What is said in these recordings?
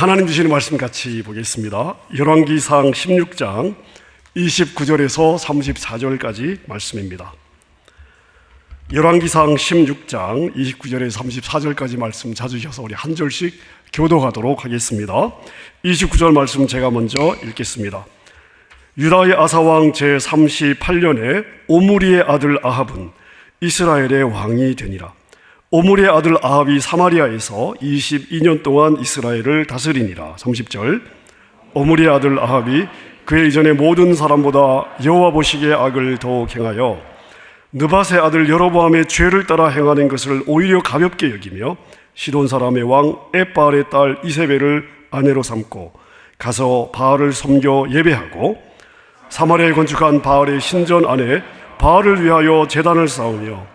하나님 주시는 말씀 같이 보겠습니다. 열왕기상 16장 29절에서 34절까지 말씀입니다. 열왕기상 16장 29절에서 34절까지 말씀 찾으셔서 우리 한 절씩 교독하도록 하겠습니다. 29절 말씀 제가 먼저 읽겠습니다. 유다의 아사왕 제38년에 오므리의 아들 아합은 이스라엘의 왕이 되니라. 오므리의 아들 아합이 사마리아에서 22년 동안 이스라엘을 다스리니라. 30절. 오므리의 아들 아합이 그의 이전의 모든 사람보다 여호와 보시기에 악을 더욱 행하여 느밧의 아들 여로보암의 죄를 따라 행하는 것을 오히려 가볍게 여기며 시돈 사람의 왕 엣바알의 딸 이세벨을 아내로 삼고 가서 바알을 섬겨 예배하고 사마리아에 건축한 바알의 신전 안에 바알을 위하여 제단을 쌓으며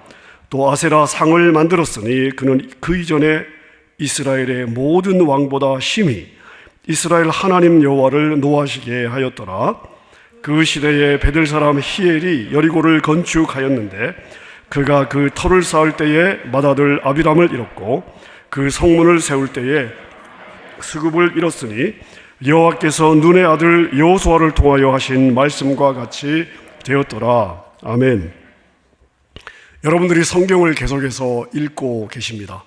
또 아세라 상을 만들었으니 그는 그 이전에 이스라엘의 모든 왕보다 심히 이스라엘 하나님 여호와를 노하시게 하였더라. 그 시대에 베들 사람 히엘이 여리고를 건축하였는데 그가 그 터를 쌓을 때에 맏아들 아비람을 잃었고 그 성문을 세울 때에 스굽을 잃었으니 여호와께서 눈의 아들 여호수아를 통하여 하신 말씀과 같이 되었더라. 아멘. 여러분들이 성경을 계속해서 읽고 계십니다.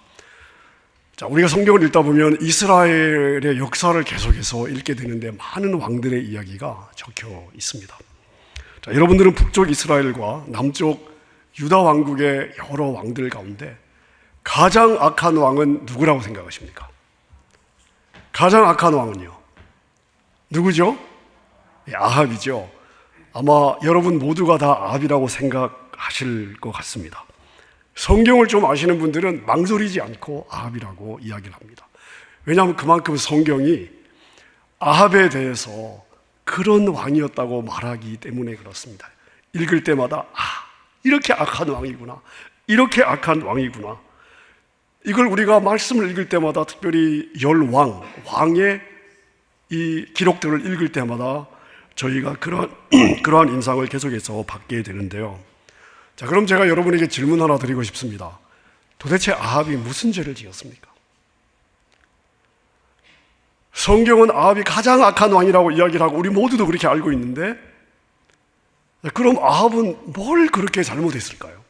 자, 우리가 성경을 읽다 보면 이스라엘의 역사를 계속해서 읽게 되는데 많은 왕들의 이야기가 적혀 있습니다. 자, 여러분들은 북쪽 이스라엘과 남쪽 유다 왕국의 여러 왕들 가운데 가장 악한 왕은 누구라고 생각하십니까? 가장 악한 왕은요? 누구죠? 아합이죠. 아마 여러분 모두가 다 아합이라고 생각하실 것 같습니다. 성경을 좀 아시는 분들은 망설이지 않고 아합이라고 이야기를 합니다. 왜냐하면 그만큼 성경이 아합에 대해서 그런 왕이었다고 말하기 때문에 그렇습니다. 읽을 때마다 이렇게 악한 왕이구나, 이렇게 악한 왕이구나. 이걸 우리가 말씀을 읽을 때마다 특별히 왕의 이 기록들을 읽을 때마다 저희가 그러한 인상을 계속해서 받게 되는데요. 자, 그럼 제가 여러분에게 질문 하나 드리고 싶습니다. 도대체 아합이 무슨 죄를 지었습니까? 성경은 아합이 가장 악한 왕이라고 이야기를 하고 우리 모두도 그렇게 알고 있는데, 그럼 아합은 뭘 그렇게 잘못했을까요?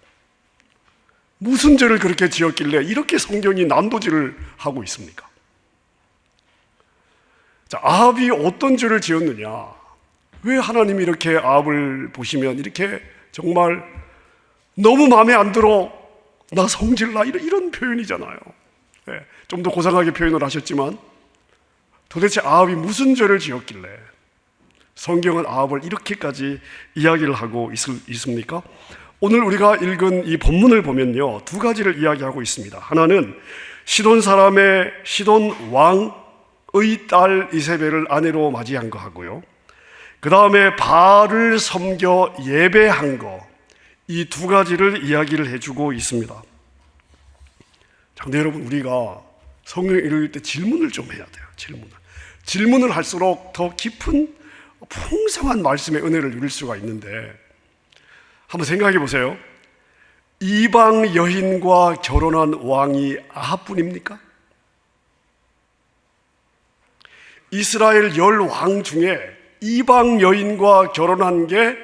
무슨 죄를 그렇게 지었길래 이렇게 성경이 난도질을 하고 있습니까? 자, 아합이 어떤 죄를 지었느냐? 왜 하나님이 이렇게 아합을 보시면 이렇게 정말 너무 마음에 안 들어, 나 성질나, 이런 표현이잖아요. 네, 좀 더 고상하게 표현을 하셨지만 도대체 아합이 무슨 죄를 지었길래 성경은 아합을 이렇게까지 이야기를 하고 있습니까? 오늘 우리가 읽은 이 본문을 보면요, 두 가지를 이야기하고 있습니다. 하나는 시돈 왕의 딸 이세벨을 아내로 맞이한 거 하고요, 그 다음에 바알을 섬겨 예배한 거, 이 두 가지를 이야기를 해주고 있습니다. 자, 근데 여러분, 우리가 성경을 읽을 때 질문을 좀 해야 돼요. 질문을 할수록 더 깊은 풍성한 말씀의 은혜를 누릴 수가 있는데, 한번 생각해 보세요. 이방 여인과 결혼한 왕이 아합뿐입니까? 이스라엘 10왕 중에 이방 여인과 결혼한 게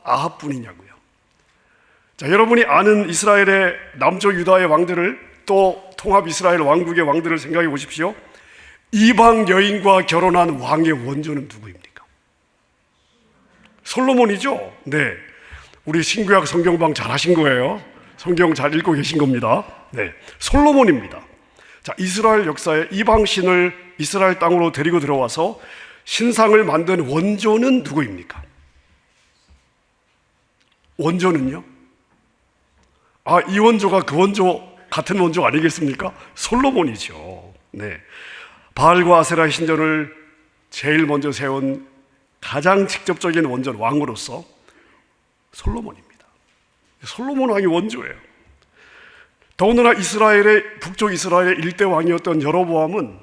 아합뿐이냐고요. 자, 여러분이 아는 이스라엘의 남쪽 유다의 왕들을, 또 통합 이스라엘 왕국의 왕들을 생각해 보십시오. 이방 여인과 결혼한 왕의 원조는 누구입니까? 솔로몬이죠. 네, 우리 신구약 성경방 잘 하신 거예요. 성경 잘 읽고 계신 겁니다. 네, 솔로몬입니다. 자, 이스라엘 역사에 이방 신을 이스라엘 땅으로 데리고 들어와서 신상을 만든 원조는 누구입니까? 원조는요? 이 원조가 그 원조, 같은 원조 아니겠습니까? 솔로몬이죠. 네, 바알과 아세라의 신전을 제일 먼저 세운 가장 직접적인 원조는 왕으로서 솔로몬입니다. 솔로몬 왕이 원조예요. 더군다나 북쪽 이스라엘의 일대 왕이었던 여로보암은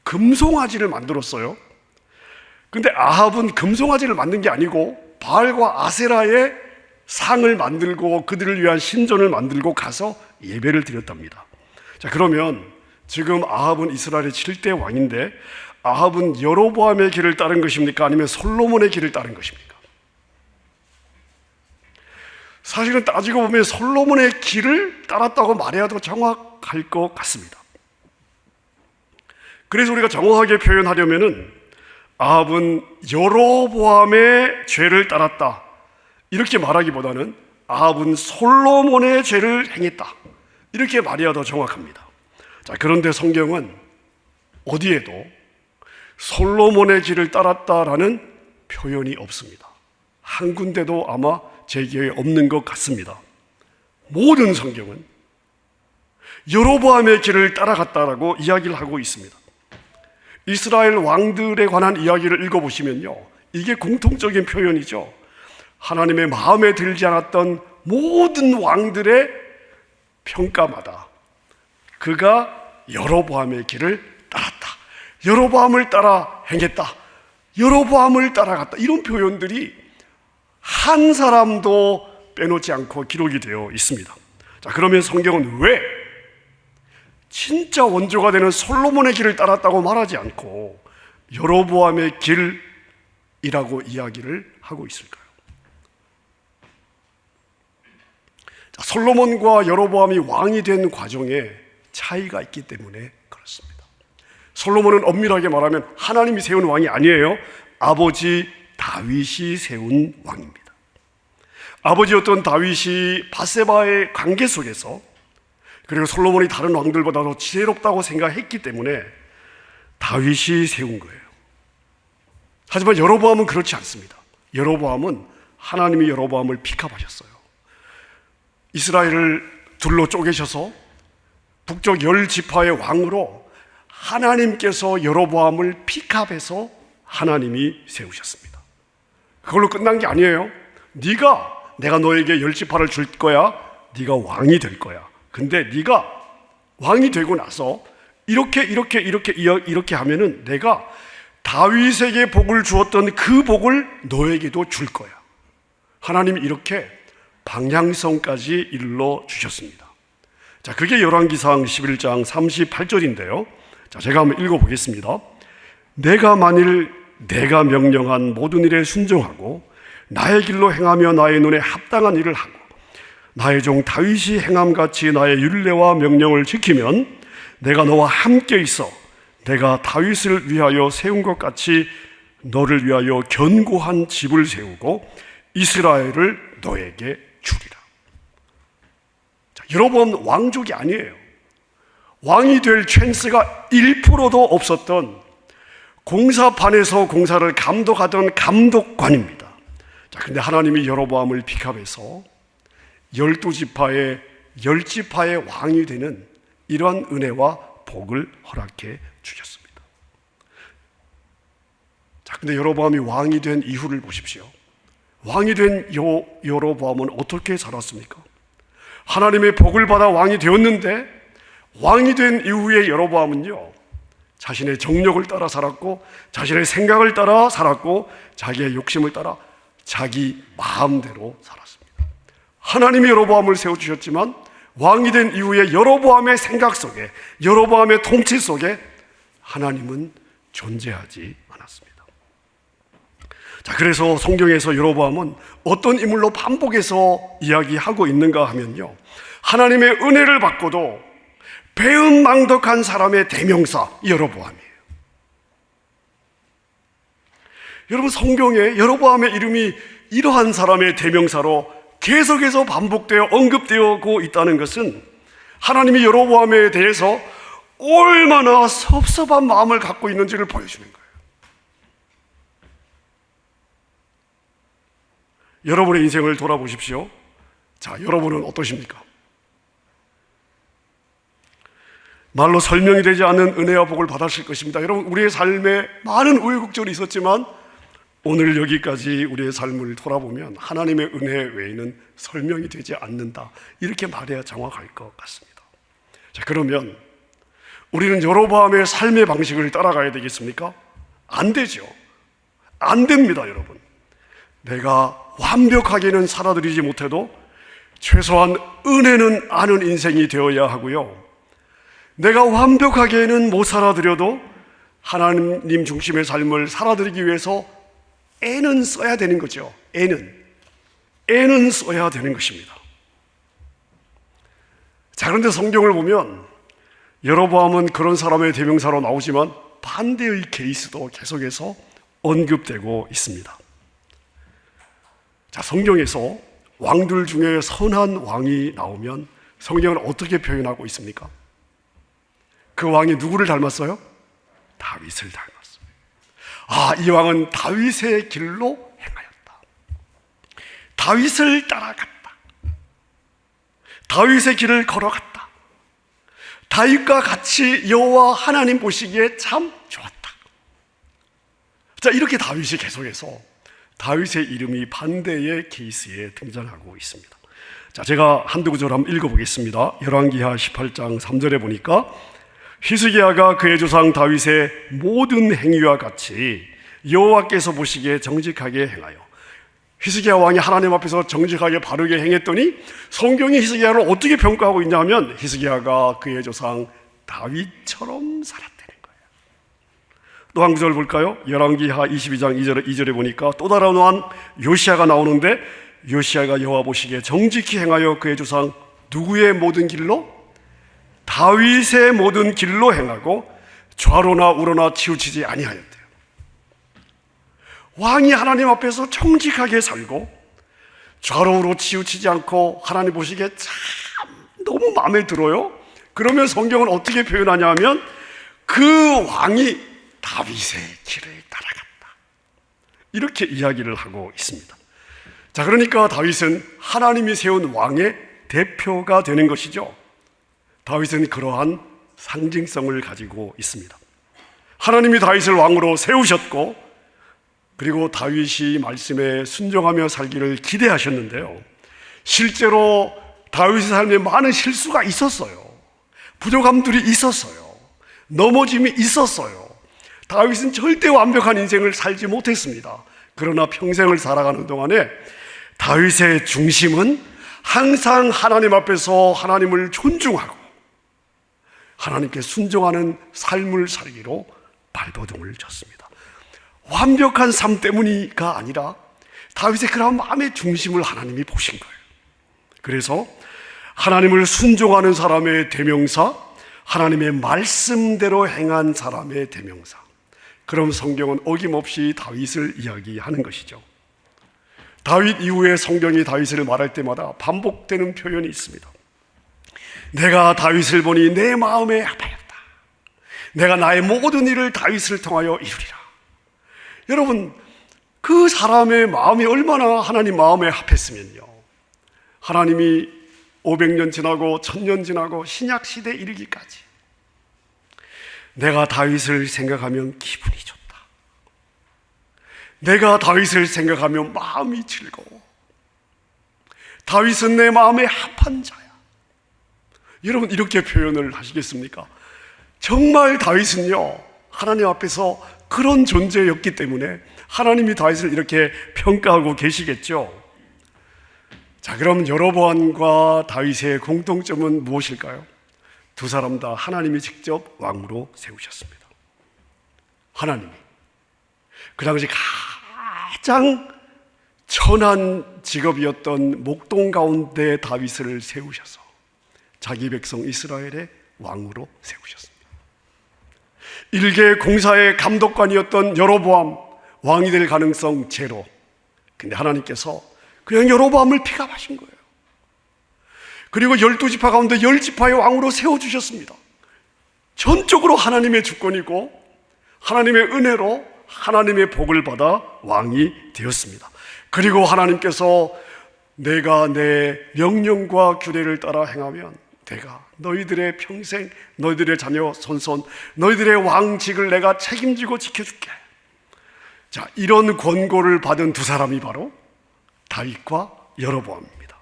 금송아지를 만들었어요. 근데 아합은 금송아지를 만든 게 아니고 바알과 아세라의 상을 만들고 그들을 위한 신전을 만들고 가서 예배를 드렸답니다. 자, 그러면 지금 아합은 이스라엘의 7대 왕인데 아합은 여로보암의 길을 따른 것입니까? 아니면 솔로몬의 길을 따른 것입니까? 사실은 따지고 보면 솔로몬의 길을 따랐다고 말해야 더 정확할 것 같습니다. 그래서 우리가 정확하게 표현하려면은 아합은 여로보암의 죄를 따랐다 이렇게 말하기보다는 아합은 솔로몬의 죄를 행했다 이렇게 말해야 더 정확합니다. 자, 그런데 성경은 어디에도 솔로몬의 길을 따랐다라는 표현이 없습니다. 한 군데도 아마 제 기회에 없는 것 같습니다. 모든 성경은 여로보암의 길을 따라갔다라고 이야기를 하고 있습니다. 이스라엘 왕들에 관한 이야기를 읽어보시면요, 이게 공통적인 표현이죠. 하나님의 마음에 들지 않았던 모든 왕들의 평가마다 그가 여로보암의 길을 따랐다, 여로보암을 따라 행했다, 여로보암을 따라갔다, 이런 표현들이 한 사람도 빼놓지 않고 기록이 되어 있습니다. 자, 그러면 성경은 왜 진짜 원조가 되는 솔로몬의 길을 따랐다고 말하지 않고 여로보암의 길이라고 이야기를 하고 있을까요? 자, 솔로몬과 여로보암이 왕이 된 과정에 차이가 있기 때문에 그렇습니다. 솔로몬은 엄밀하게 말하면 하나님이 세운 왕이 아니에요. 아버지 다윗이 세운 왕입니다. 아버지였던 다윗이 밧세바의 관계 속에서, 그리고 솔로몬이 다른 왕들보다 더 지혜롭다고 생각했기 때문에 다윗이 세운 거예요. 하지만 여로보암은 그렇지 않습니다. 여로보암은 하나님이 여로보암을 픽업하셨어요. 이스라엘을 둘로 쪼개셔서 북쪽 10지파의 왕으로 하나님께서 여로보암을 픽업해서 하나님이 세우셨습니다. 그걸로 끝난 게 아니에요. 내가 너에게 10지파를 줄 거야. 네가 왕이 될 거야. 근데 네가 왕이 되고 나서 이렇게 하면은 내가 다윗에게 복을 주었던 그 복을 너에게도 줄 거야. 하나님이 이렇게 방향성까지 일러 주셨습니다. 자, 그게 열왕기상 11장 38절인데요. 자, 제가 한번 읽어보겠습니다. 내가 만일 내가 명령한 모든 일에 순종하고 나의 길로 행하며 나의 눈에 합당한 일을 하고 나의 종 다윗이 행함같이 나의 율례와 명령을 지키면 내가 너와 함께 있어 내가 다윗을 위하여 세운 것 같이 너를 위하여 견고한 집을 세우고 이스라엘을 너에게 주리라. 자, 여러분, 왕족이 아니에요. 왕이 될 찬스가 1%도 없었던 공사판에서 공사를 감독하던 감독관입니다. 자, 근데 하나님이 여로보암을 픽업해서 12지파의 10지파의 왕이 되는 이러한 은혜와 복을 허락해 주셨습니다. 자, 근데 여로보암이 왕이 된 이후를 보십시오. 왕이 된 여로보암은 어떻게 살았습니까? 하나님의 복을 받아 왕이 되었는데 왕이 된 이후의 여로보암은요, 자신의 정욕을 따라 살았고 자신의 생각을 따라 살았고 자기의 욕심을 따라 자기 마음대로 살았습니다. 하나님이 여로보암을 세워주셨지만 왕이 된 이후에 여로보암의 생각 속에, 여로보암의 통치 속에 하나님은 존재하지 않았습니다. 자, 그래서 성경에서 여로보암은 어떤 인물로 반복해서 이야기하고 있는가 하면요, 하나님의 은혜를 받고도 배은망덕한 사람의 대명사 여로보암이에요. 여러분, 성경에 여로보암의 이름이 이러한 사람의 대명사로 계속해서 반복되어 언급되고 있다는 것은 하나님이 여로보암에 대해서 얼마나 섭섭한 마음을 갖고 있는지를 보여주는 거예요. 여러분의 인생을 돌아보십시오. 자, 여러분은 어떠십니까? 말로 설명이 되지 않는 은혜와 복을 받았을 것입니다. 여러분, 우리의 삶에 많은 우여곡절이 있었지만 오늘 여기까지 우리의 삶을 돌아보면 하나님의 은혜 외에는 설명이 되지 않는다, 이렇게 말해야 정확할 것 같습니다. 자, 그러면 우리는 여로보암의 삶의 방식을 따라가야 되겠습니까? 안 되죠. 안 됩니다, 여러분. 내가 완벽하게는 살아들이지 못해도 최소한 은혜는 아는 인생이 되어야 하고요, 내가 완벽하게는 못 살아드려도 하나님 중심의 삶을 살아드리기 위해서 애는 써야 되는 거죠. 애는 써야 되는 것입니다. 자, 그런데 성경을 보면 여로보암은 그런 사람의 대명사로 나오지만 반대의 케이스도 계속해서 언급되고 있습니다. 자, 성경에서 왕들 중에 선한 왕이 나오면 성경은 어떻게 표현하고 있습니까? 그 왕이 누구를 닮았어요? 다윗을 닮았어요. 이 왕은 다윗의 길로 행하였다. 다윗을 따라갔다. 다윗의 길을 걸어갔다. 다윗과 같이 여호와 하나님 보시기에 참 좋았다. 자, 이렇게 다윗이 계속해서 다윗의 이름이 반대의 케이스에 등장하고 있습니다. 자, 제가 한두 구절 한번 읽어보겠습니다. 열왕기하 18장 3절에 보니까 히스기야가 그의 조상 다윗의 모든 행위와 같이 여호와께서 보시기에 정직하게 행하여. 히스기야 왕이 하나님 앞에서 정직하게 바르게 행했더니 성경이 히스기야를 어떻게 평가하고 있냐 하면 히스기야가 그의 조상 다윗처럼 살았다는 거예요. 또 한 구절 볼까요? 열왕기하 22장 2절에 보니까 또 다른 왕 요시야가 나오는데 요시야가 여호와 보시기에 정직히 행하여 그의 조상 누구의 모든 길로? 다윗의 모든 길로 행하고 좌로나 우로나 치우치지 아니하였대요. 왕이 하나님 앞에서 정직하게 살고 좌로우로 치우치지 않고 하나님 보시기에 참 너무 마음에 들어요. 그러면 성경은 어떻게 표현하냐 하면 그 왕이 다윗의 길을 따라갔다, 이렇게 이야기를 하고 있습니다. 자, 그러니까 다윗은 하나님이 세운 왕의 대표가 되는 것이죠. 다윗은 그러한 상징성을 가지고 있습니다. 하나님이 다윗을 왕으로 세우셨고 그리고 다윗이 말씀에 순종하며 살기를 기대하셨는데요, 실제로 다윗의 삶에 많은 실수가 있었어요. 부족함들이 있었어요. 넘어짐이 있었어요. 다윗은 절대 완벽한 인생을 살지 못했습니다. 그러나 평생을 살아가는 동안에 다윗의 중심은 항상 하나님 앞에서 하나님을 존중하고 하나님께 순종하는 삶을 살기로 발버둥을 쳤습니다. 완벽한 삶 때문이가 아니라 다윗의 그런 마음의 중심을 하나님이 보신 거예요. 그래서 하나님을 순종하는 사람의 대명사, 하나님의 말씀대로 행한 사람의 대명사, 그럼 성경은 어김없이 다윗을 이야기하는 것이죠. 다윗 이후에 성경이 다윗을 말할 때마다 반복되는 표현이 있습니다. 내가 다윗을 보니 내 마음에 합하였다. 내가 나의 모든 일을 다윗을 통하여 이루리라. 여러분, 그 사람의 마음이 얼마나 하나님 마음에 합했으면요, 하나님이 500년 지나고 1000년 지나고 신약시대에 이르기까지 내가 다윗을 생각하면 기분이 좋다. 내가 다윗을 생각하면 마음이 즐거워. 다윗은 내 마음에 합한 자야. 여러분, 이렇게 표현을 하시겠습니까? 정말 다윗은요, 하나님 앞에서 그런 존재였기 때문에 하나님이 다윗을 이렇게 평가하고 계시겠죠. 자, 그럼 여로보암과 다윗의 공통점은 무엇일까요? 두 사람 다 하나님이 직접 왕으로 세우셨습니다. 하나님이 그 당시 가장 천한 직업이었던 목동 가운데 다윗을 세우셔서 자기 백성 이스라엘의 왕으로 세우셨습니다. 일개 공사의 감독관이었던 여로보암, 왕이 될 가능성 제로. 근데 하나님께서 그냥 여로보암을 픽업하신 거예요. 그리고 12지파 가운데 10지파의 왕으로 세워주셨습니다. 전적으로 하나님의 주권이고 하나님의 은혜로 하나님의 복을 받아 왕이 되었습니다. 그리고 하나님께서 내가 내 명령과 규례를 따라 행하면 내가 너희들의 평생, 너희들의 자녀 손손, 너희들의 왕직을 내가 책임지고 지켜줄게. 자, 이런 권고를 받은 두 사람이 바로 다윗과 여로보암입니다.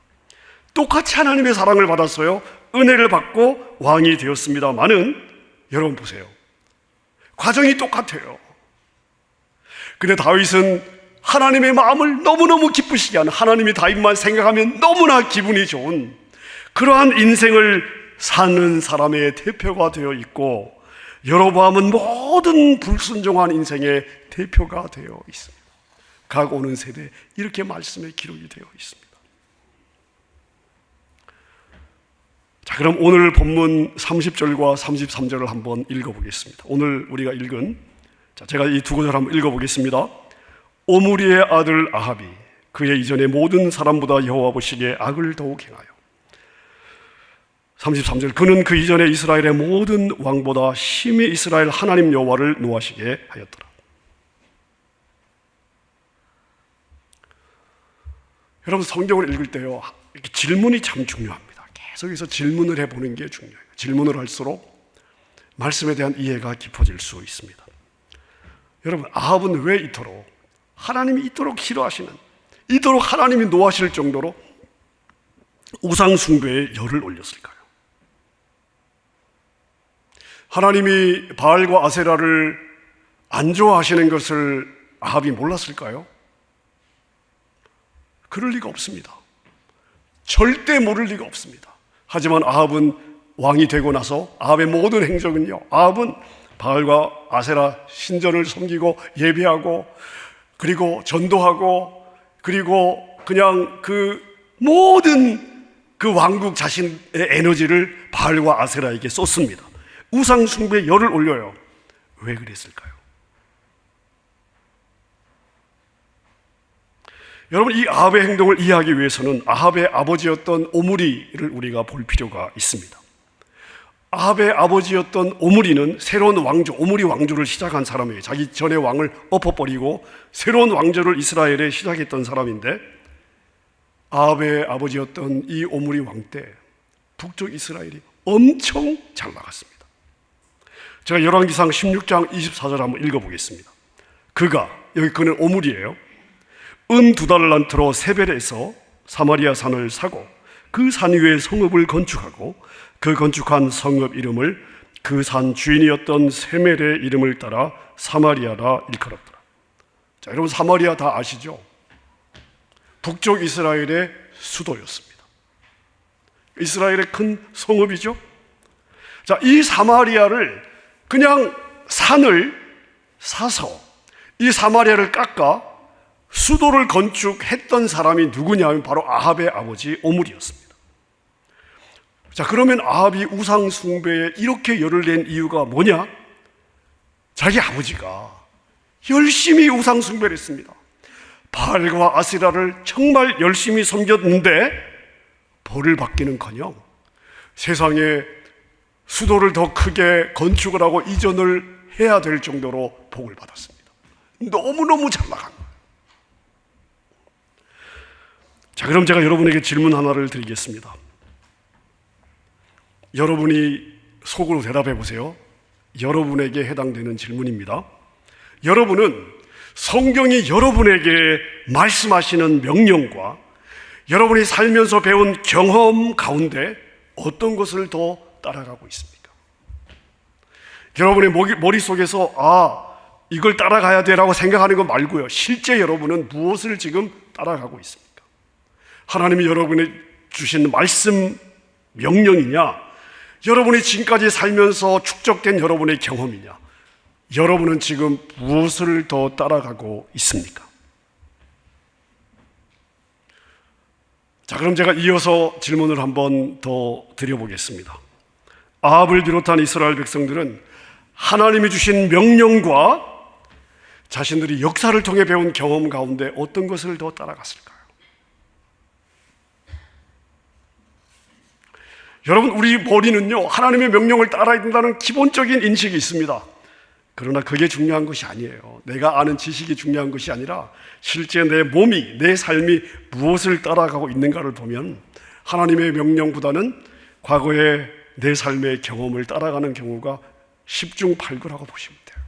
똑같이 하나님의 사랑을 받았어요. 은혜를 받고 왕이 되었습니다만은 여러분 보세요, 과정이 똑같아요. 근데 다윗은 하나님의 마음을 너무너무 기쁘시게 하는, 하나님이 다윗만 생각하면 너무나 기분이 좋은 그러한 인생을 사는 사람의 대표가 되어 있고 여로보암은 모든 불순종한 인생의 대표가 되어 있습니다. 각 오는 세대 이렇게 말씀에 기록이 되어 있습니다. 자, 그럼 오늘 본문 30절과 33절을 한번 읽어보겠습니다. 오늘 우리가 읽은, 제가 이 두 구절 한번 읽어보겠습니다. 오므리의 아들 아합이 그의 이전의 모든 사람보다 여호와 보시기에 악을 더욱 행하여 33절 그는 그 이전에 이스라엘의 모든 왕보다 심히 이스라엘 하나님 여호와를 노하시게 하였더라. 여러분, 성경을 읽을 때요, 이렇게 질문이 참 중요합니다. 계속해서 질문을 해보는 게 중요해요. 질문을 할수록 말씀에 대한 이해가 깊어질 수 있습니다. 여러분, 아합은 왜 이토록 하나님이 이토록 싫어하시는, 이토록 하나님이 노하실 정도로 우상 숭배에 열을 올렸을까요? 하나님이 바알과 아세라를 안 좋아하시는 것을 아합이 몰랐을까요? 그럴 리가 없습니다. 절대 모를 리가 없습니다. 하지만 아합은 왕이 되고 나서 아합의 모든 행적은요, 아합은 바알과 아세라 신전을 섬기고 예배하고 그리고 전도하고 그리고 그냥 그 모든 그 왕국 자신의 에너지를 바알과 아세라에게 쏟습니다. 우상 숭배에 열을 올려요. 왜 그랬을까요? 여러분, 이 아합의 행동을 이해하기 위해서는 아합의 아버지였던 오므리를 우리가 볼 필요가 있습니다. 아합의 아버지였던 오므리는 새로운 왕조, 오므리 왕조를 시작한 사람이에요. 자기 전의 왕을 엎어버리고 새로운 왕조를 이스라엘에 시작했던 사람인데, 아합의 아버지였던 이 오므리 왕 때 북쪽 이스라엘이 엄청 잘 나갔습니다. 제가 열왕기상 16장 24절 한번 읽어보겠습니다. 여기 그는 오므리예요. 은 2달란트로 세벨에서 사마리아 산을 사고 그 산 위에 성읍을 건축하고 그 건축한 성읍 이름을 그 산 주인이었던 세멜의 이름을 따라 사마리아라 일컬었더라. 자, 여러분, 사마리아 다 아시죠? 북쪽 이스라엘의 수도였습니다. 이스라엘의 큰 성읍이죠. 자, 이 사마리아를 그냥 산을 사서 이 사마리아를 깎아 수도를 건축했던 사람이 누구냐면 바로 아합의 아버지 오므리였습니다. 자, 그러면 아합이 우상 숭배에 이렇게 열을 낸 이유가 뭐냐? 자기 아버지가 열심히 우상 숭배를 했습니다. 바알과 아세라를 정말 열심히 섬겼는데 벌을 받기는커녕 세상에 수도를 더 크게 건축을 하고 이전을 해야 될 정도로 복을 받았습니다. 너무너무 잘 나간 거예요. 자, 그럼 제가 여러분에게 질문 하나를 드리겠습니다. 여러분이 속으로 대답해 보세요. 여러분에게 해당되는 질문입니다. 여러분은 성경이 여러분에게 말씀하시는 명령과 여러분이 살면서 배운 경험 가운데 어떤 것을 더 따라가고 있습니까? 여러분의 머릿속에서 이걸 따라가야 돼라고 생각하는 거 말고요, 실제 여러분은 무엇을 지금 따라가고 있습니까? 하나님이 여러분이 주신 말씀 명령이냐, 여러분이 지금까지 살면서 축적된 여러분의 경험이냐, 여러분은 지금 무엇을 더 따라가고 있습니까? 자, 그럼 제가 이어서 질문을 한번 더 드려보겠습니다. 아합을 비롯한 이스라엘 백성들은 하나님이 주신 명령과 자신들이 역사를 통해 배운 경험 가운데 어떤 것을 더 따라갔을까요? 여러분, 우리 머리는요, 하나님의 명령을 따라야 된다는 기본적인 인식이 있습니다. 그러나 그게 중요한 것이 아니에요. 내가 아는 지식이 중요한 것이 아니라 실제 내 몸이, 내 삶이 무엇을 따라가고 있는가를 보면 하나님의 명령보다는 과거의 내 삶의 경험을 따라가는 경우가 10중 8구라고 보시면 돼요.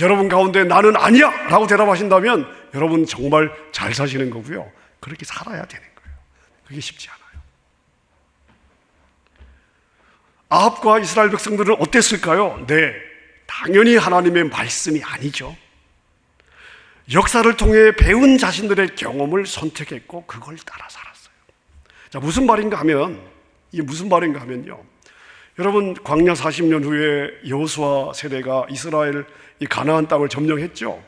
여러분 가운데 나는 아니야 라고 대답하신다면 여러분 정말 잘 사시는 거고요, 그렇게 살아야 되는 거예요. 그게 쉽지 않아요. 아합과 이스라엘 백성들은 어땠을까요? 네, 당연히 하나님의 말씀이 아니죠. 역사를 통해 배운 자신들의 경험을 선택했고 그걸 따라 살았어요. 자, 무슨 말인가 하면, 이게 무슨 말인가 하면요, 여러분, 광야 40년 후에 여호수아 세대가 이스라엘 이 가나안 땅을 점령했죠.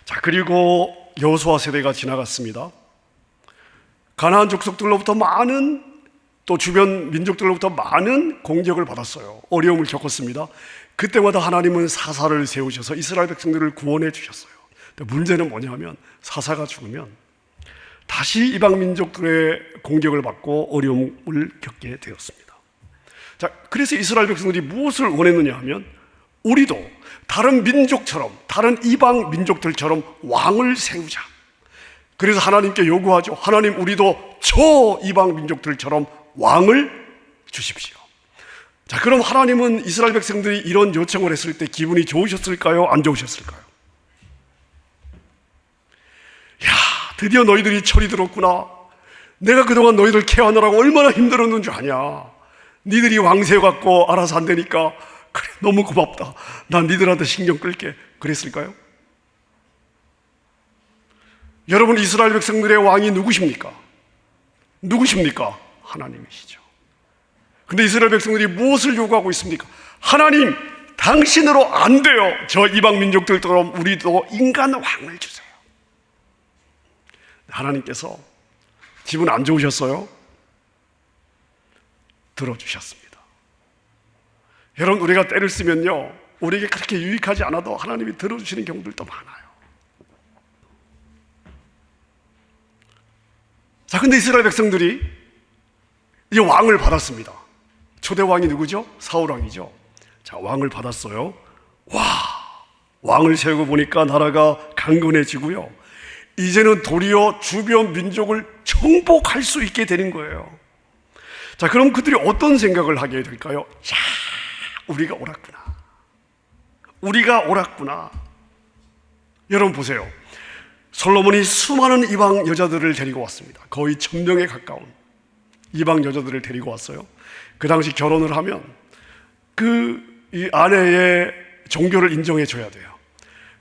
자, 그리고 여호수아 세대가 지나갔습니다. 가나안 족속들로부터 많은, 또 주변 민족들로부터 많은 공격을 받았어요. 어려움을 겪었습니다. 그때마다 하나님은 사사를 세우셔서 이스라엘 백성들을 구원해 주셨어요. 근데 문제는 뭐냐면, 사사가 죽으면 다시 이방 민족들의 공격을 받고 어려움을 겪게 되었습니다. 자, 그래서 이스라엘 백성들이 무엇을 원했느냐 하면, 우리도 다른 민족처럼, 다른 이방 민족들처럼 왕을 세우자. 그래서 하나님께 요구하죠. 하나님, 우리도 저 이방 민족들처럼 왕을 주십시오. 자, 그럼 하나님은 이스라엘 백성들이 이런 요청을 했을 때 기분이 좋으셨을까요? 안 좋으셨을까요? 야, 드디어 너희들이 철이 들었구나. 내가 그동안 너희들 케어하느라고 얼마나 힘들었는 줄 아냐. 니들이 왕 세워갖고 알아서 안 되니까 그래, 너무 고맙다. 난 니들한테 신경 끌게. 그랬을까요? 여러분, 이스라엘 백성들의 왕이 누구십니까? 누구십니까? 하나님이시죠. 근데 이스라엘 백성들이 무엇을 요구하고 있습니까? 하나님, 당신으로 안 돼요. 저 이방 민족들처럼 우리도 인간 왕을 주세요. 하나님께서 기분 안 좋으셨어요? 들어주셨습니다. 여러분, 우리가 때를 쓰면요, 우리에게 그렇게 유익하지 않아도 하나님이 들어주시는 경우들도 많아요. 자, 근데 이스라엘 백성들이 이제 왕을 받았습니다. 초대 왕이 누구죠? 사울 왕이죠. 자, 왕을 받았어요. 와, 왕을 세우고 보니까 나라가 강건해지고요, 이제는 도리어 주변 민족을 정복할 수 있게 되는 거예요. 자, 그럼 그들이 어떤 생각을 하게 될까요? 야, 우리가 옳았구나. 우리가 옳았구나. 여러분 보세요. 솔로몬이 수많은 이방 여자들을 데리고 왔습니다. 거의 1000명에 가까운 이방 여자들을 데리고 왔어요. 그 당시 결혼을 하면 이 아내의 종교를 인정해 줘야 돼요.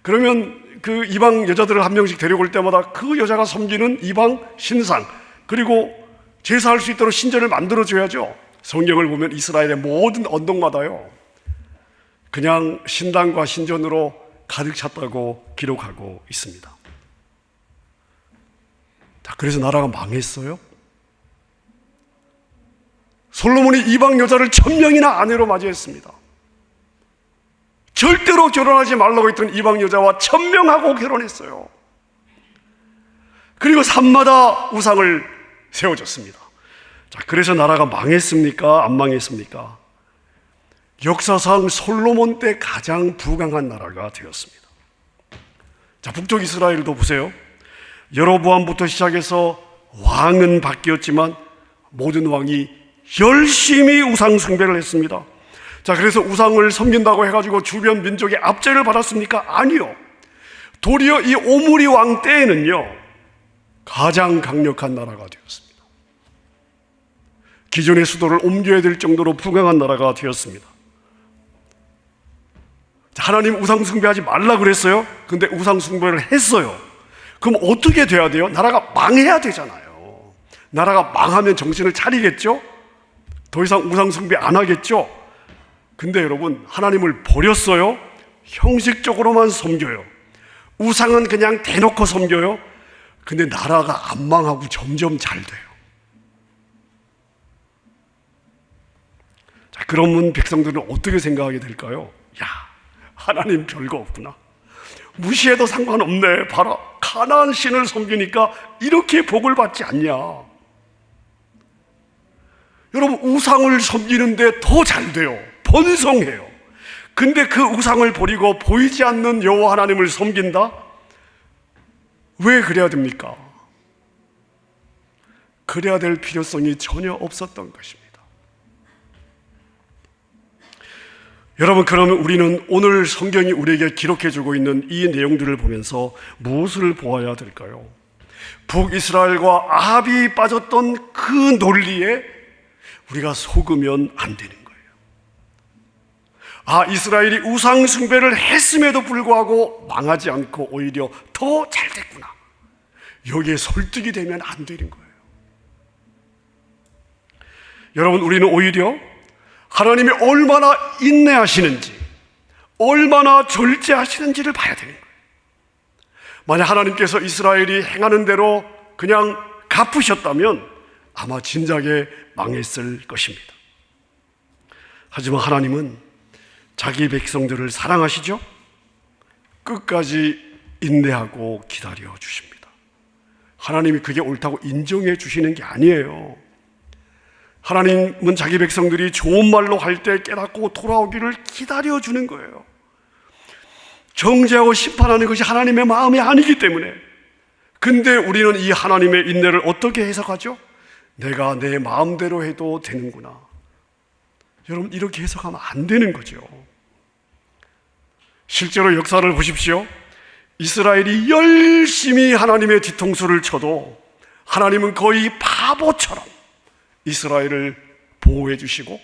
그러면 그 이방 여자들을 한 명씩 데려올 때마다 그 여자가 섬기는 이방 신상, 그리고 제사할 수 있도록 신전을 만들어 줘야죠. 성경을 보면 이스라엘의 모든 언덕마다요, 그냥 신당과 신전으로 가득 찼다고 기록하고 있습니다. 자, 그래서 나라가 망했어요. 솔로몬이 이방 여자를 1000명이나 아내로 맞이했습니다. 절대로 결혼하지 말라고 했던 이방 여자와 1000명하고 결혼했어요. 그리고 산마다 우상을 세워줬습니다. 자, 그래서 나라가 망했습니까? 안 망했습니까? 역사상 솔로몬 때 가장 부강한 나라가 되었습니다. 자, 북쪽 이스라엘도 보세요. 여로보암부터 시작해서 왕은 바뀌었지만 모든 왕이 열심히 우상 숭배를 했습니다. 자, 그래서 우상을 섬긴다고 해가지고 주변 민족의 압제를 받았습니까? 아니요. 도리어 이 오므리 왕 때에는요, 가장 강력한 나라가 되었습니다. 기존의 수도를 옮겨야 될 정도로 부강한 나라가 되었습니다. 하나님 우상 숭배하지 말라 그랬어요. 근데 우상 숭배를 했어요. 그럼 어떻게 돼야 돼요? 나라가 망해야 되잖아요. 나라가 망하면 정신을 차리겠죠? 더 이상 우상 숭배 안 하겠죠? 근데 여러분, 하나님을 버렸어요. 형식적으로만 섬겨요. 우상은 그냥 대놓고 섬겨요. 근데 나라가 안 망하고 점점 잘 돼요. 자, 그러면 백성들은 어떻게 생각하게 될까요? 야, 하나님 별거 없구나. 무시해도 상관없네. 봐라, 가나안 신을 섬기니까 이렇게 복을 받지 않냐. 여러분, 우상을 섬기는데 더 잘 돼요. 번성해요. 근데 그 우상을 버리고 보이지 않는 여호와 하나님을 섬긴다? 왜 그래야 됩니까? 그래야 될 필요성이 전혀 없었던 것입니다. 여러분, 그러면 우리는 오늘 성경이 우리에게 기록해주고 있는 이 내용들을 보면서 무엇을 보아야 될까요? 북이스라엘과 아합이 빠졌던 그 논리에 우리가 속으면 안 되는 거예요. 아, 이스라엘이 우상 숭배를 했음에도 불구하고 망하지 않고 오히려 더 잘 됐구나. 여기에 설득이 되면 안 되는 거예요. 여러분, 우리는 오히려 하나님이 얼마나 인내하시는지, 얼마나 절제하시는지를 봐야 되는 거예요. 만약 하나님께서 이스라엘이 행하는 대로 그냥 갚으셨다면 아마 진작에 망했을 것입니다. 하지만 하나님은 자기 백성들을 사랑하시죠? 끝까지 인내하고 기다려 주십니다. 하나님이 그게 옳다고 인정해 주시는 게 아니에요. 하나님은 자기 백성들이 좋은 말로 할 때 깨닫고 돌아오기를 기다려 주는 거예요. 정죄하고 심판하는 것이 하나님의 마음이 아니기 때문에. 근데 우리는 이 하나님의 인내를 어떻게 해석하죠? 내가 내 마음대로 해도 되는구나. 여러분, 이렇게 해석하면 안 되는 거죠. 실제로 역사를 보십시오. 이스라엘이 열심히 하나님의 뒤통수를 쳐도 하나님은 거의 바보처럼 이스라엘을 보호해 주시고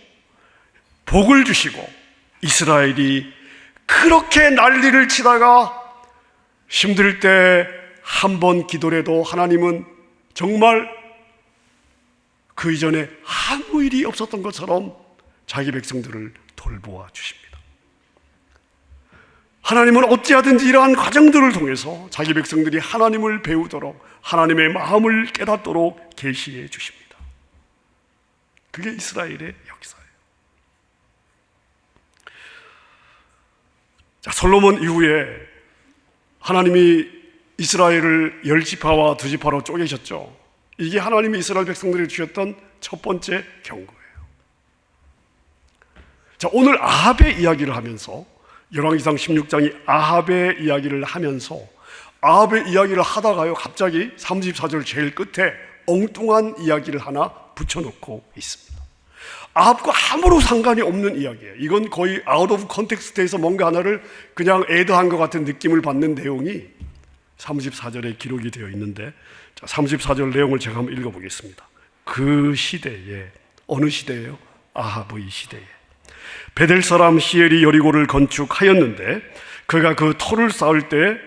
복을 주시고, 이스라엘이 그렇게 난리를 치다가 힘들 때 한 번 기도를 해도 하나님은 정말 그 이전에 아무 일이 없었던 것처럼 자기 백성들을 돌보아 주십니다. 하나님은 어찌하든지 이러한 과정들을 통해서 자기 백성들이 하나님을 배우도록, 하나님의 마음을 깨닫도록 계시해 주십니다. 그게 이스라엘의 역사예요. 자, 솔로몬 이후에 하나님이 이스라엘을 10지파와 2지파로 쪼개셨죠. 이게 하나님이 이스라엘 백성들에게 주셨던 첫 번째 경고예요. 자, 오늘 아합의 이야기를 하면서, 열왕기상 16장이 아합의 이야기를 하면서 아합의 이야기를 하다가요, 갑자기 34절 제일 끝에 엉뚱한 이야기를 하나 붙여놓고 있습니다. 아합과 아무런 상관이 없는 이야기예요. 이건 거의 아웃 오브 컨텍스트에서 뭔가 하나를 그냥 애드한 것 같은 느낌을 받는 내용이 34절에 기록이 되어 있는데, 34절 내용을 제가 한번 읽어보겠습니다. 그 시대에, 어느 시대예요? 아합의 시대에 베델 사람 히엘이 여리고를 건축하였는데 그가 그 터를 쌓을 때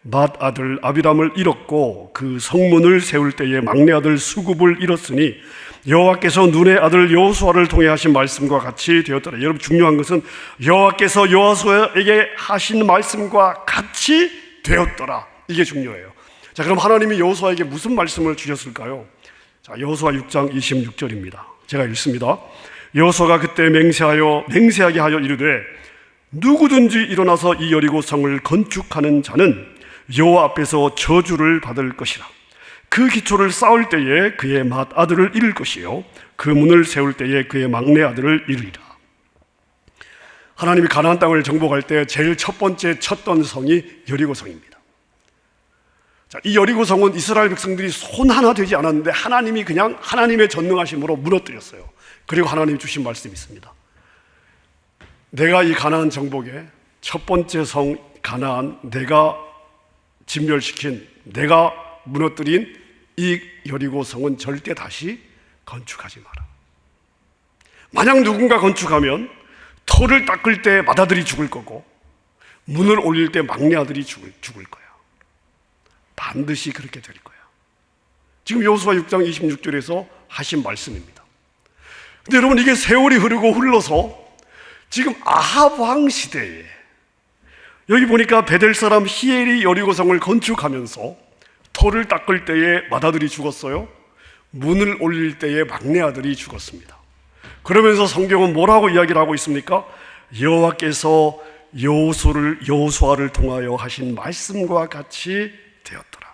맏 아들 아비람을 잃었고 그 성문을 세울 때에 막내 아들 수굽을 잃었으니 여호와께서 눈의 아들 여호수아를 통해 하신 말씀과 같이 되었더라. 여러분, 중요한 것은 여호와께서 여호수아에게 하신 말씀과 같이 되었더라. 이게 중요해요. 자, 그럼 하나님이 여호수아에게 무슨 말씀을 주셨을까요? 자, 여호수아 6장 26절입니다. 제가 읽습니다. 여호수아가 그때 맹세하게 하여 이르되 누구든지 일어나서 이 여리고 성을 건축하는 자는 여호와 앞에서 저주를 받을 것이라. 그 기초를 쌓을 때에 그의 맏 아들을 잃을 것이요 그 문을 세울 때에 그의 막내 아들을 잃으리라. 하나님이 가나안 땅을 정복할 때 제일 첫 번째 쳤던 성이 여리고 성입니다. 자, 이 여리고 성은 이스라엘 백성들이 손 하나 되지 않았는데 하나님이 그냥 하나님의 전능하심으로 무너뜨렸어요. 그리고 하나님이 주신 말씀이 있습니다. 내가 이 가나안 정복의 첫 번째 성 가나안, 내가 진멸시킨, 내가 무너뜨린 이 여리고 성은 절대 다시 건축하지 마라. 만약 누군가 건축하면 터를 닦을 때 맏아들이 죽을 거고 문을 올릴 때 막내 아들이 죽을 거야. 반드시 그렇게 될 거야. 지금 여호수아 6장 26절에서 하신 말씀입니다. 근데 여러분, 이게 세월이 흐르고 흘러서 지금 아합 왕 시대에, 여기 보니까 베델 사람 히엘이 여리고성을 건축하면서 터를 닦을 때에 맏아들이 죽었어요. 문을 올릴 때에 막내 아들이 죽었습니다. 그러면서 성경은 뭐라고 이야기를 하고 있습니까? 여호와께서 여호수아를 통하여 하신 말씀과 같이 되었더라.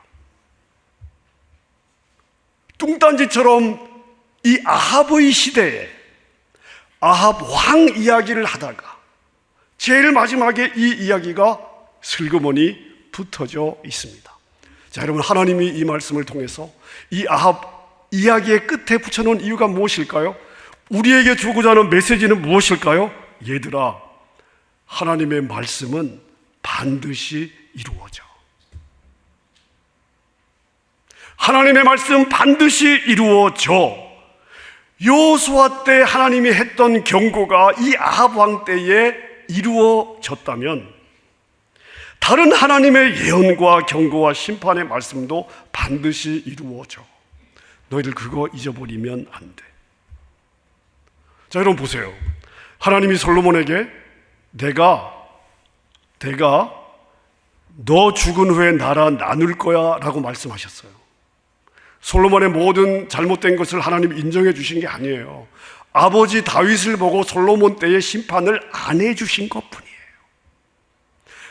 뚱딴지처럼 이 아합의 시대에 아합 왕 이야기를 하다가 제일 마지막에 이 이야기가 슬그머니 붙어져 있습니다. 자, 여러분, 하나님이 이 말씀을 통해서 이 아합 이야기의 끝에 붙여놓은 이유가 무엇일까요? 우리에게 주고자 하는 메시지는 무엇일까요? 얘들아, 하나님의 말씀은 반드시 이루어져. 하나님의 말씀 반드시 이루어져. 여호수아 때 하나님이 했던 경고가 이 아합 왕 때에 이루어졌다면 다른 하나님의 예언과 경고와 심판의 말씀도 반드시 이루어져. 너희들 그거 잊어버리면 안 돼. 자, 여러분 보세요. 하나님이 솔로몬에게 내가 너 죽은 후에 나라 나눌 거야 라고 말씀하셨어요. 솔로몬의 모든 잘못된 것을 하나님 인정해 주신 게 아니에요. 아버지 다윗을 보고 솔로몬 때의 심판을 안 해주신 것뿐이에요.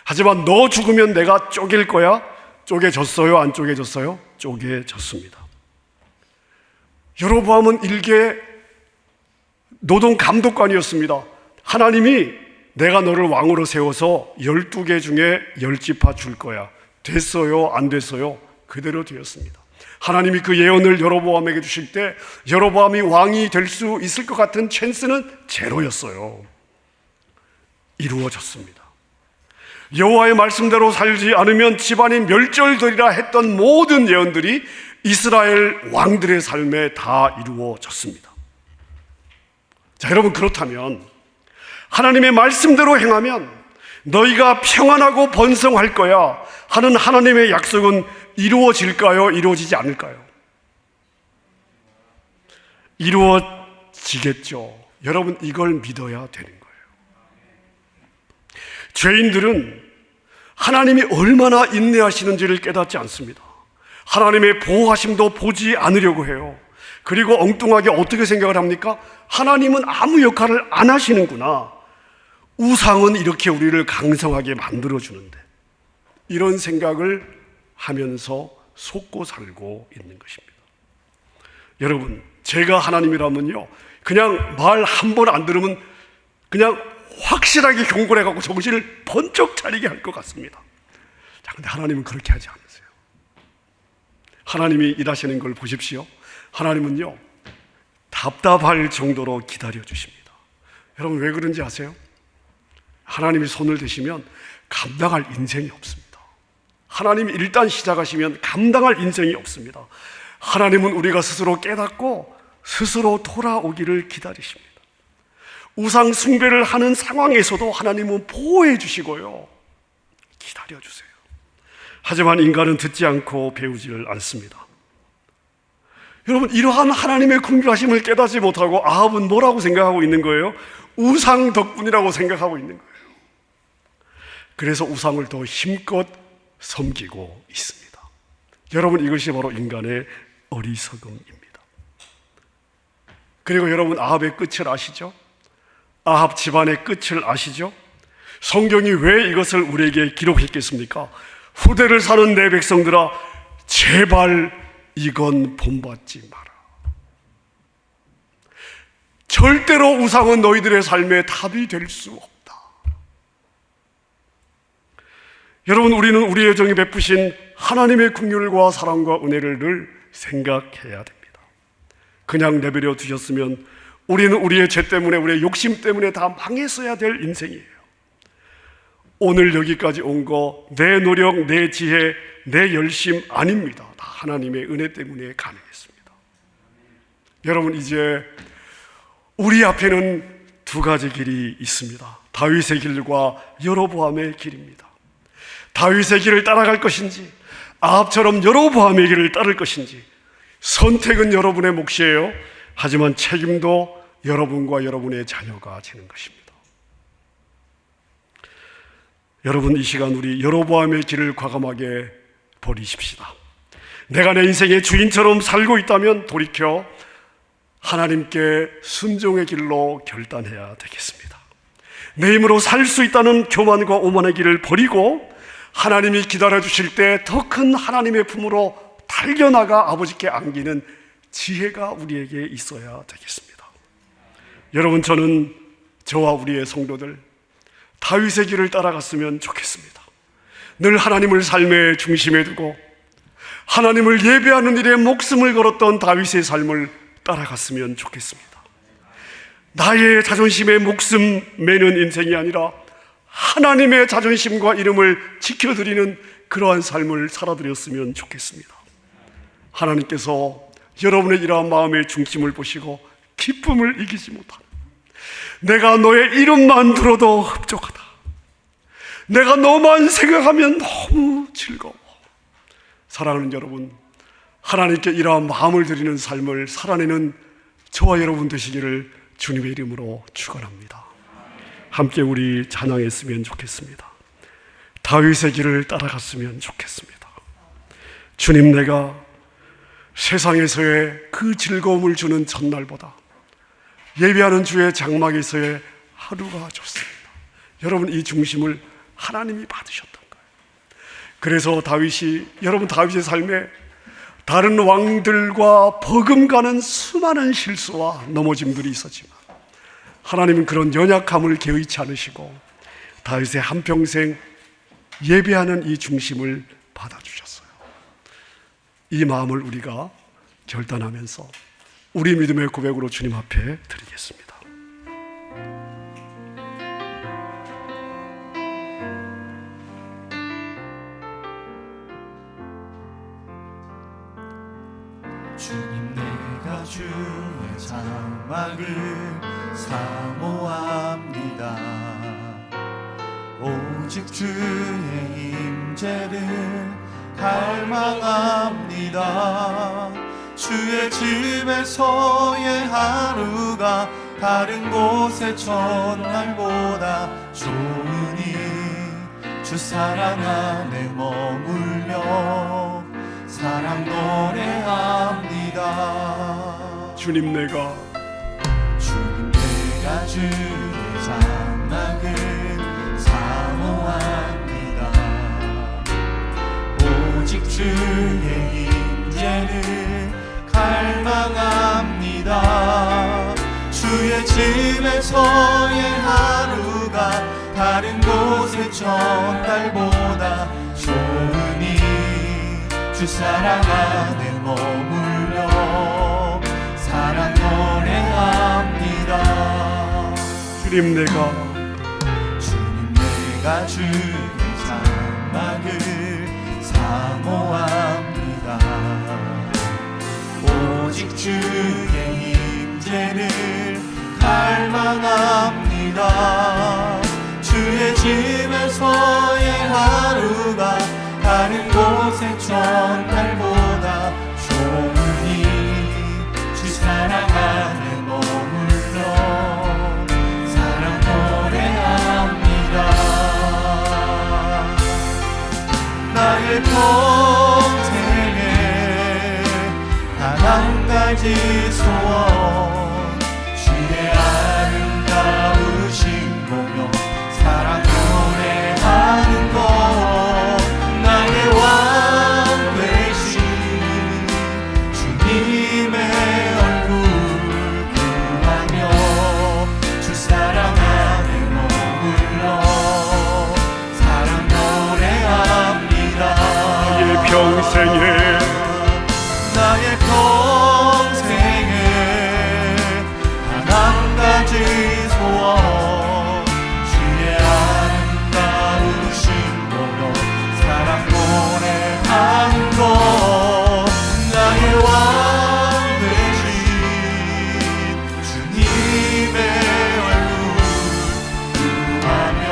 하지만 너 죽으면 내가 쪼갤 거야. 쪼개졌어요? 안 쪼개졌어요? 쪼개졌습니다. 여로보암은 일개 노동 감독관이었습니다. 하나님이 내가 너를 왕으로 세워서 12개 중에 10지파 줄 거야. 됐어요? 안 됐어요? 그대로 되었습니다. 하나님이 그 예언을 여로보암에게 주실 때 여로보암이 왕이 될 수 있을 것 같은 찬스는 제로였어요. 이루어졌습니다. 여호와의 말씀대로 살지 않으면 집안이 멸절되리라 했던 모든 예언들이 이스라엘 왕들의 삶에 다 이루어졌습니다. 자, 여러분, 그렇다면 하나님의 말씀대로 행하면 너희가 평안하고 번성할 거야 하는 하나님의 약속은 이루어질까요? 이루어지지 않을까요? 이루어지겠죠. 여러분, 이걸 믿어야 되는 거예요. 죄인들은 하나님이 얼마나 인내하시는지를 깨닫지 않습니다. 하나님의 보호하심도 보지 않으려고 해요. 그리고 엉뚱하게 어떻게 생각을 합니까? 하나님은 아무 역할을 안 하시는구나. 우상은 이렇게 우리를 강성하게 만들어주는데, 이런 생각을 하면서 속고 살고 있는 것입니다. 여러분, 제가 하나님이라면요, 그냥 말 한 번 안 들으면 그냥 확실하게 경고를 해갖고 정신을 번쩍 차리게 할 것 같습니다. 자, 근데 하나님은 그렇게 하지 않으세요. 하나님이 일하시는 걸 보십시오. 하나님은요, 답답할 정도로 기다려 주십니다. 여러분, 왜 그런지 아세요? 하나님이 손을 대시면 감당할 인생이 없습니다. 하나님이 일단 시작하시면 감당할 인생이 없습니다. 하나님은 우리가 스스로 깨닫고 스스로 돌아오기를 기다리십니다. 우상 숭배를 하는 상황에서도 하나님은 보호해 주시고요, 기다려 주세요. 하지만 인간은 듣지 않고 배우지를 않습니다. 여러분, 이러한 하나님의 긍휼하심을 깨닫지 못하고 아합은 뭐라고 생각하고 있는 거예요? 우상 덕분이라고 생각하고 있는 거예요. 그래서 우상을 더 힘껏 섬기고 있습니다. 여러분, 이것이 바로 인간의 어리석음입니다. 그리고 여러분, 아합의 끝을 아시죠? 아합 집안의 끝을 아시죠? 성경이 왜 이것을 우리에게 기록했겠습니까? 후대를 사는 내 백성들아, 제발 이건 본받지 마라. 절대로 우상은 너희들의 삶의 답이 될 수 없다. 여러분, 우리는 우리의 정에 베푸신 하나님의 긍휼과 사랑과 은혜를 늘 생각해야 됩니다. 그냥 내버려 두셨으면 우리는 우리의 죄 때문에, 우리의 욕심 때문에 다 망했어야 될 인생이에요. 오늘 여기까지 온 거 내 노력, 내 지혜, 내 열심 아닙니다. 다 하나님의 은혜 때문에 가능했습니다. 여러분, 이제 우리 앞에는 두 가지 길이 있습니다. 다윗의 길과 여로보암의 길입니다. 다윗의 길을 따라갈 것인지 아합처럼 여로보암의 길을 따를 것인지, 선택은 여러분의 몫이에요. 하지만 책임도 여러분과 여러분의 자녀가 지는 것입니다. 여러분, 이 시간 우리 여로보암의 길을 과감하게 버리십시다. 내가 내 인생의 주인처럼 살고 있다면 돌이켜 하나님께 순종의 길로 결단해야 되겠습니다. 내 힘으로 살 수 있다는 교만과 오만의 길을 버리고 하나님이 기다려주실 때 더 큰 하나님의 품으로 달려나가 아버지께 안기는 지혜가 우리에게 있어야 되겠습니다. 여러분, 저는 저와 우리의 성도들 다윗의 길을 따라갔으면 좋겠습니다. 늘 하나님을 삶의 중심에 두고 하나님을 예배하는 일에 목숨을 걸었던 다윗의 삶을 따라갔으면 좋겠습니다. 나의 자존심에 목숨 매는 인생이 아니라 하나님의 자존심과 이름을 지켜드리는 그러한 삶을 살아드렸으면 좋겠습니다. 하나님께서 여러분의 이러한 마음의 중심을 보시고 기쁨을 이기지 못하는, 내가 너의 이름만 들어도 흡족하다, 내가 너만 생각하면 너무 즐거워. 사랑하는 여러분, 하나님께 이러한 마음을 드리는 삶을 살아내는 저와 여러분 되시기를 주님의 이름으로 축원합니다. 함께 우리 찬양했으면 좋겠습니다. 다윗의 길을 따라갔으면 좋겠습니다. 주님, 내가 세상에서의 그 즐거움을 주는 첫날보다 예배하는 주의 장막에서의 하루가 좋습니다. 여러분, 이 중심을 하나님이 받으셨던 거예요. 그래서 다윗이, 여러분, 다윗의 삶에 다른 왕들과 버금가는 수많은 실수와 넘어짐들이 있었지만 하나님은 그런 연약함을 개의치 않으시고 다윗의 한평생 예배하는 이 중심을 받아주셨어요. 이 마음을 우리가 결단하면서 우리 믿음의 고백으로 주님 앞에 드리겠습니다. 주님, 내가 주의 장막을 사모합니다. 오직 주의 임재를 갈망합니다. 주의 집에서의 하루가 다른 곳의 첫날보다 좋으니 주 사랑 안에 머물며 사랑 노래합니다. 주님, 내가 주의 장막을 사모합니다. 오직 주의 임재를 갈망합니다. 주의 집에서의 하루가 다른 곳의 첫날보다 좋으니 주 사랑 안에 머물며 사랑 노래합니다. 주님, 내가 주의 장막을 사모합니다. 오직 주의 임재를 갈망합니다. 주의 집에서의 하루가 다른 곳의 첫날보다 좋으니 주 사랑 안에 머물러 사랑 노래합니다. 나의 평생에 단 한 가지 소원, 주의 아름다우신 보며 사랑 노래하는 것, 나의 왕 되신 주님의 얼굴 구하며 주 사랑 안에 머물러 사랑 노래합니다. 나의 평생에 단 한 가지 소원, 주의 아름다우신 보며 사랑 노래하는 것, 나의 왕 되신 주님의 얼굴 구하며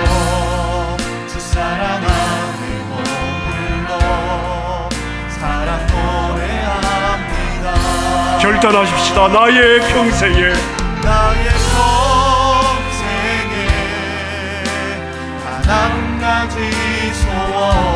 주 사랑 안에 머물러 사랑 노래합니다. 결단하십시다. 나의 평생에 단 한 가지 소원,